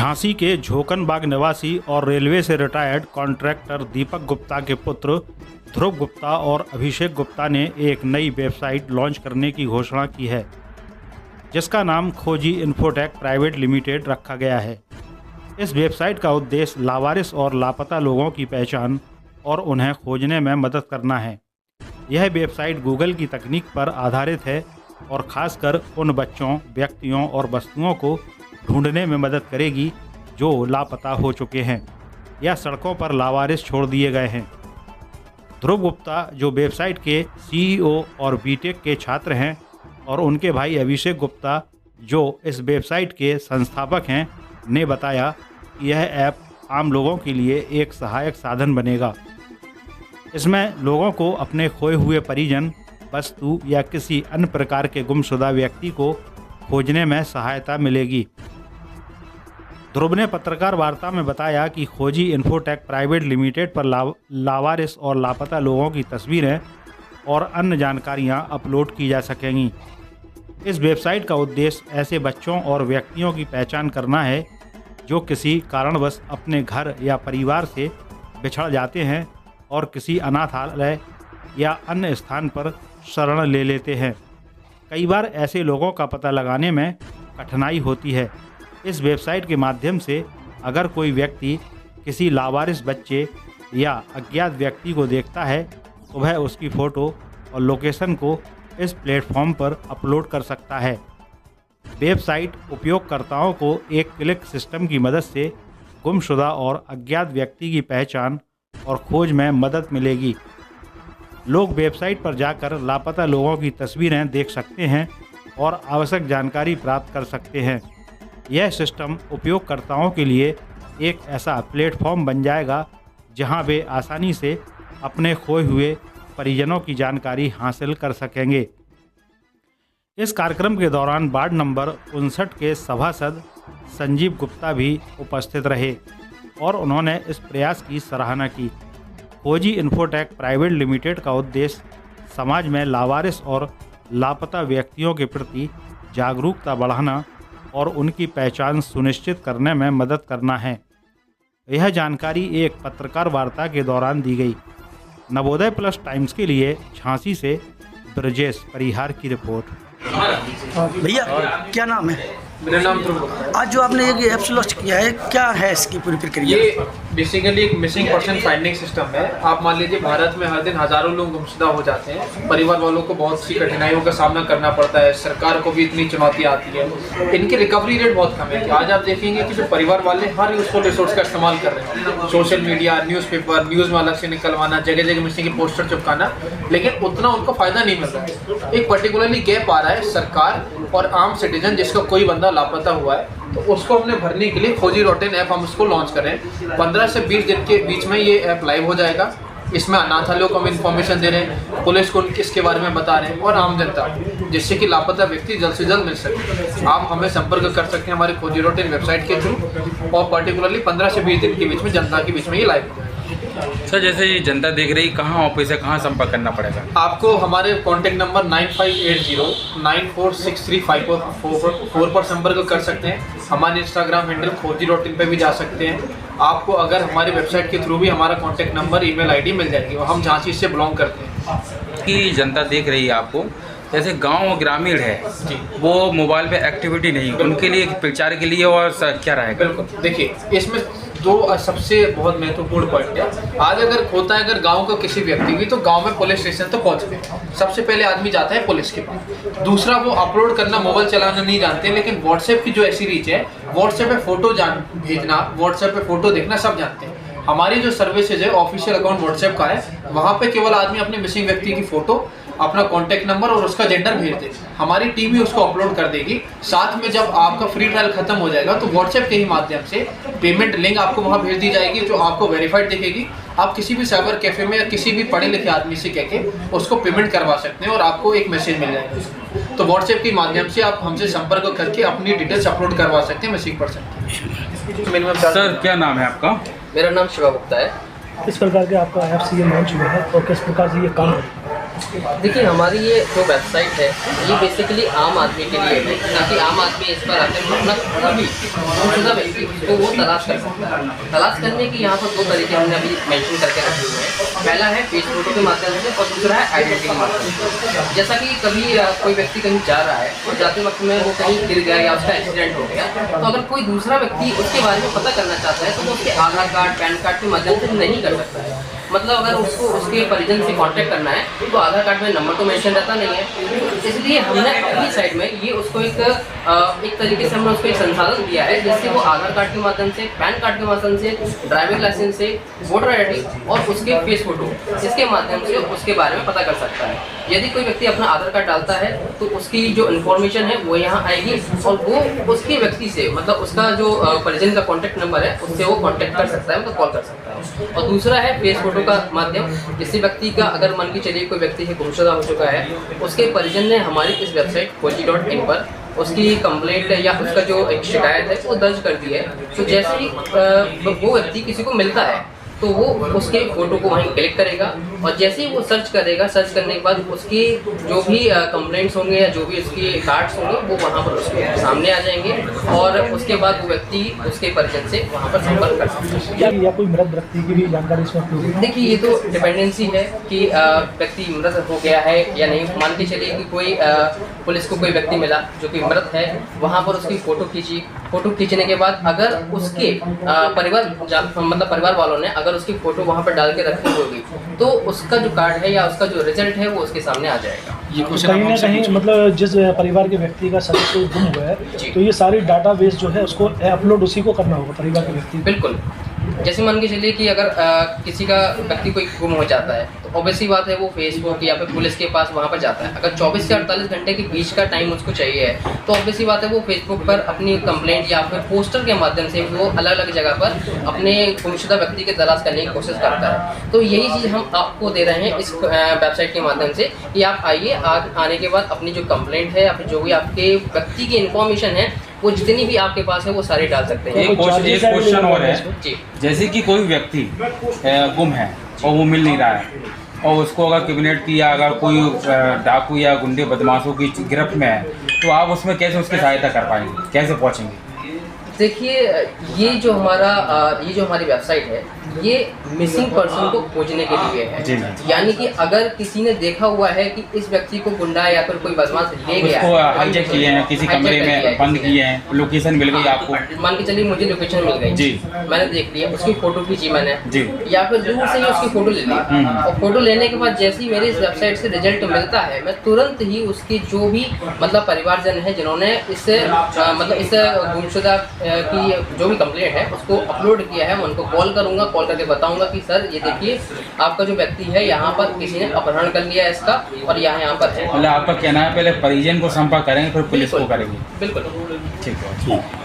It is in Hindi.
झांसी के झोकनबाग निवासी और रेलवे से रिटायर्ड कॉन्ट्रैक्टर दीपक गुप्ता के पुत्र ध्रुव गुप्ता और अभिषेक गुप्ता ने एक नई वेबसाइट लॉन्च करने की घोषणा की है, जिसका नाम खोजी इन्फोटेक प्राइवेट लिमिटेड रखा गया है। इस वेबसाइट का उद्देश्य लावारिस और लापता लोगों की पहचान और उन्हें खोजने में मदद करना है। यह वेबसाइट गूगल की तकनीक पर आधारित है और ख़ासकर उन बच्चों, व्यक्तियों और वस्तुओं को ढूंढने में मदद करेगी जो लापता हो चुके हैं या सड़कों पर लावारिस छोड़ दिए गए हैं। ध्रुव गुप्ता, जो वेबसाइट के सीईओ और बीटेक के छात्र हैं, और उनके भाई अभिषेक गुप्ता, जो इस वेबसाइट के संस्थापक हैं, ने बताया कि यह ऐप आम लोगों के लिए एक सहायक साधन बनेगा। इसमें लोगों को अपने खोए हुए परिजन, वस्तु या किसी अन्य प्रकार के गुमशुदा व्यक्ति को खोजने में सहायता मिलेगी। ध्रुव ने पत्रकार वार्ता में बताया कि खोजी इन्फोटेक प्राइवेट लिमिटेड पर लावारिस और लापता लोगों की तस्वीरें और अन्य जानकारियां अपलोड की जा सकेंगी। इस वेबसाइट का उद्देश्य ऐसे बच्चों और व्यक्तियों की पहचान करना है जो किसी कारणवश अपने घर या परिवार से बिछड़ जाते हैं और किसी अनाथालय या अन्य स्थान पर शरण ले लेते हैं। कई बार ऐसे लोगों का पता लगाने में कठिनाई होती है। इस वेबसाइट के माध्यम से अगर कोई व्यक्ति किसी लावारिस बच्चे या अज्ञात व्यक्ति को देखता है तो वह उसकी फ़ोटो और लोकेशन को इस प्लेटफॉर्म पर अपलोड कर सकता है। वेबसाइट उपयोगकर्ताओं को एक क्लिक सिस्टम की मदद से गुमशुदा और अज्ञात व्यक्ति की पहचान और खोज में मदद मिलेगी। लोग वेबसाइट पर जाकर लापता लोगों की तस्वीरें देख सकते हैं और आवश्यक जानकारी प्राप्त कर सकते हैं। यह सिस्टम उपयोगकर्ताओं के लिए एक ऐसा प्लेटफॉर्म बन जाएगा जहां वे आसानी से अपने खोए हुए परिजनों की जानकारी हासिल कर सकेंगे। इस कार्यक्रम के दौरान वार्ड नंबर 59 के सभासद संजीव गुप्ता भी उपस्थित रहे और उन्होंने इस प्रयास की सराहना की। खोजी इन्फोटेक प्राइवेट लिमिटेड का उद्देश्य समाज में लावारिस और लापता व्यक्तियों के प्रति जागरूकता बढ़ाना और उनकी पहचान सुनिश्चित करने में मदद करना है। यह जानकारी एक पत्रकार वार्ता के दौरान दी गई। नवोदय प्लस टाइम्स के लिए झांसी से ब्रजेश परिहार की रिपोर्ट। भैया, क्या नाम है? मेरा नाम ध्रुव। आज जो आपने ये ऐप लॉन्च किया है, क्या है इसकी पूरी प्रक्रिया? ये बेसिकली एक मिसिंग पर्सन फाइंडिंग सिस्टम है। आप मान लीजिए भारत में हर दिन हजारों लोग गुमशुदा हो जाते हैं। परिवार वालों को बहुत सी कठिनाइयों का सामना करना पड़ता है, सरकार को भी इतनी चुनौती आती है। इनकी रिकवरी रेट बहुत कम है। आज आप देखेंगे कि जो परिवार वाले हर यूजफुल रिसोर्स का इस्तेमाल कर रहे हैं, सोशल मीडिया, न्यूज़पेपर, न्यूज़ में अलग से निकलवाना, जगह जगह मिसिंग के पोस्टर चिपकाना, लेकिन उतना उनको फायदा नहीं मिल रहा है। एक पर्टिकुलरली गैप आ रहा है सरकार और आम सिटीजन जिसका कोई बंदा लापता हुआ है, तो उसको हमने भरने के लिए खोजी.in ऐप हम उसको लॉन्च करें। 15 से 20 दिन के बीच में ये ऐप लाइव हो जाएगा। इसमें अनाथालयों को हम इन्फॉर्मेशन दे रहे हैं, पुलिस को इसके बारे में बता रहे हैं और आम जनता, जिससे कि लापता व्यक्ति जल्द से जल्द मिल सके। आप हमें संपर्क कर सकते हैं हमारे खोजी.in वेबसाइट के थ्रू, और पर्टिकुलरली 15 से 20 दिन के बीच में जनता के बीच में ये लाइव होगा। सर, जैसे ये जनता देख रही, कहाँ ऑफिस है, कहाँ संपर्क करना पड़ेगा? आपको हमारे कॉन्टैक्ट नंबर 9580946354 पर संपर्क कर सकते हैं। हमारे इंस्टाग्राम हैंडल खोजी.in पे भी जा सकते हैं। आपको अगर हमारी वेबसाइट के थ्रू भी हमारा कॉन्टैक्ट नंबर, ईमेल आईडी मिल जाएगी। हम झांसी से बिलोंग करते हैं। कि जनता देख रही है आपको, जैसे गांव और ग्रामीण है जी, वो मोबाइल पे एक्टिविटी नहीं, उनके लिए प्रचार के लिए और क्या रहेगा? बिल्कुल। देखिए, इसमें दो सबसे बहुत महत्वपूर्ण पॉइंट है। आज अगर होता है अगर गांव का किसी व्यक्ति की, तो गांव में पुलिस स्टेशन तो पहुंच गए, सबसे पहले आदमी जाता है पुलिस के पास। दूसरा, वो अपलोड करना, मोबाइल चलाना नहीं जानते, लेकिन व्हाट्सएप की जो ऐसी रीच है, व्हाट्सएप पे फोटो भेजना, व्हाट्सएप पे फोटो देखना सब जानते हैं। हमारी जो सर्विसेज है, ऑफिशियल अकाउंट व्हाट्सएप का है, वहाँ पे केवल आदमी अपने मिसिंग व्यक्ति की फोटो, अपना कॉन्टैक्ट नंबर और उसका जेंडर भेज दे। हमारी टीम ही उसको अपलोड कर देगी। साथ में जब आपका फ्री ट्रायल खत्म हो जाएगा तो व्हाट्सएप के ही माध्यम से पेमेंट लिंक आपको वहाँ भेज दी जाएगी, जो आपको वेरीफाइड दिखेगी। आप किसी भी साइबर कैफे में या किसी भी पढ़े लिखे आदमी से कह के उसको पेमेंट करवा सकते हैं और आपको एक मैसेज मिल जाएगा। तो व्हाट्सएप के माध्यम से आप हमसे संपर्क करके अपनी डिटेल्स अपलोड करवा सकते हैं मिसिंग पर्सन। सर, क्या नाम है आपका? मेरा नाम शिवा गुप्ता है। किस प्रकार के आपका ऐप से ये लॉन्च हुआ है और किस प्रकार से ये काम है? देखिए हमारी ये जो वेबसाइट है ये बेसिकली आम आदमी के लिए है, ताकि आम आदमी इस पर आकर अपना कोई भी गुमशुदा व्यक्ति को वो तलाश कर सकता है। तलाश करने की यहाँ पर 2 तरीके हमने अभी मेंशन करके रखे हुए हैं। पहला है फेस फोटो के माध्यम से और दूसरा है आइडेंटिटी के माध्यम से। जैसा कि कभी कोई व्यक्ति कहीं जा रहा है और जाते वक्त में वो कहीं गिर गया या उसका एक्सीडेंट हो गया, तो अगर कोई दूसरा व्यक्ति उसके बारे में पता करना चाहता है तो वो उसके आधार कार्ड, पैन कार्ड के माध्यम से नहीं कर सकता है। मतलब अगर उसको उसके परिजन से कांटेक्ट करना है तो आधार कार्ड में नंबर तो मेंशन रहता नहीं है, इसलिए हमने अपनी साइड में ये उसको एक तरीके से हमने उसको एक संसाधन दिया है जिससे वो आधार कार्ड के माध्यम से, पैन कार्ड के माध्यम से, ड्राइविंग लाइसेंस से, वोटर आईडी और उसके फेस फोटो इसके माध्यम से उसके बारे में पता कर सकता है। यदि कोई व्यक्ति अपना आधार कार्ड डालता है तो उसकी जो इन्फॉर्मेशन है वो यहाँ आएगी और वो उसके व्यक्ति से, मतलब उसका जो परिजन का कॉन्टैक्ट नंबर है उससे वो कॉन्टैक्ट कर सकता है, मतलब कॉल कर सकता है। और दूसरा है फेस फोटो का माध्यम, जिससे व्यक्ति का अगर मान के चलिए कोई व्यक्ति है गुमशुदा हो चुका है, उसके परिजन ने हमारी इस वेबसाइट खोजी.in पर उसकी कंप्लेंट या उसका जो एक शिकायत है वो दर्ज कर दी है, तो जैसे ही वो व्यक्ति किसी को मिलता है तो वो उसके फोटो को वहीं क्लिक करेगा और जैसे ही वो सर्च करेगा, सर्च करने के बाद उसकी जो भी कंप्लेंट्स होंगे या जो भी उसके कार्ड्स होंगे वो वहाँ पर उसके सामने आ जाएंगे और उसके बाद वो व्यक्ति उसके परिजन से वहाँ पर संपर्क कर सकता है। या कोई मृत व्यक्ति की भी जानकारी इसमें उपलब्ध है? देखिए ये तो डिपेंडेंसी है कि व्यक्ति मृत हो गया है या नहीं। मान के चलिए कि कोई पुलिस को कोई व्यक्ति मिला जो कि मृत है, वहाँ पर उसकी फ़ोटो खींची, फ़ोटो खींचने के बाद अगर उसके परिवार वालों ने अगर उसकी फ़ोटो वहाँ पर डाल के रखी होगी तो उसका जो कार्ड है या उसका जो रिजल्ट है वो उसके सामने आ जाएगा। ये तो कहीं ना कहीं मतलब जिस परिवार के व्यक्ति का सदस्य गुम हुआ है तो ये सारी डाटाबेस जो है उसको अपलोड उसी को करना होगा, परिवार के व्यक्ति। बिल्कुल, जैसे मान के चलिए कि अगर किसी का व्यक्ति कोई गुम हो जाता है तो ऑब्वियसली बात है वो फेसबुक या फिर पुलिस के पास वहाँ पर जाता है। अगर 24 से 48 घंटे के बीच का टाइम उसको चाहिए है तो ऑब्वियसली बात है वो फेसबुक पर अपनी कंप्लेंट या फिर पोस्टर के माध्यम से वो अलग अलग जगह पर अपने गुमशुदा व्यक्ति की तलाश करने की कोशिश करता है। तो यही चीज़ हम आपको दे रहे हैं इस वेबसाइट के माध्यम से कि आप आइए, आने के बाद अपनी जो कंप्लेंट है या फिर जो भी आपके व्यक्ति की इन्फॉर्मेशन है वो जितनी भी आपके पास है वो सारी डाल सकते हैं। एक क्वेश्चन और है जी, जैसे कि कोई व्यक्ति गुम है और वो मिल नहीं रहा है और उसको अगर किडनैप किया, अगर कोई डाकू या गुंडे बदमाशों की गिरफ्त में है तो आप उसमें कैसे उसकी सहायता कर पाएंगे, कैसे पहुंचेंगे? देखिए ये जो हमारी वेबसाइट है ये मिसिंग पर्सन को खोजने के लिए है। यानी कि अगर किसी ने देखा हुआ है कि इस व्यक्ति को गुंडा या फिर कोई बदमाश ले गया है, उसको हाईजैक किए हैं, किसी कमरे में बंद किए हैं, लोकेशन मिल गई आपको, मान के चलिए मुझे लोकेशन मिल गई जी, मैंने देख लिया, उसकी फोटो खींची मैंने जी, या फिर दूर से ही उसकी फोटो ले ली और फोटो लेने के बाद जैसे ही मेरी इस वेबसाइट से रिजल्ट मिलता है मैं तुरंत ही उसकी जो भी मतलब परिवारजन है जिन्होंने इससे इस गुमशुदा की जो भी कंप्लेंट है उसको अपलोड किया है, मैं उनको कॉल करूंगा, कॉल करके बताऊंगा कि सर ये देखिए आपका जो व्यक्ति है यहाँ पर किसी ने अपहरण कर लिया है इसका और यहाँ पर है। मतलब आपका कहना है पहले परिजन को संपर्क करेंगे फिर पुलिस को करेंगे? बिल्कुल, ठीक है।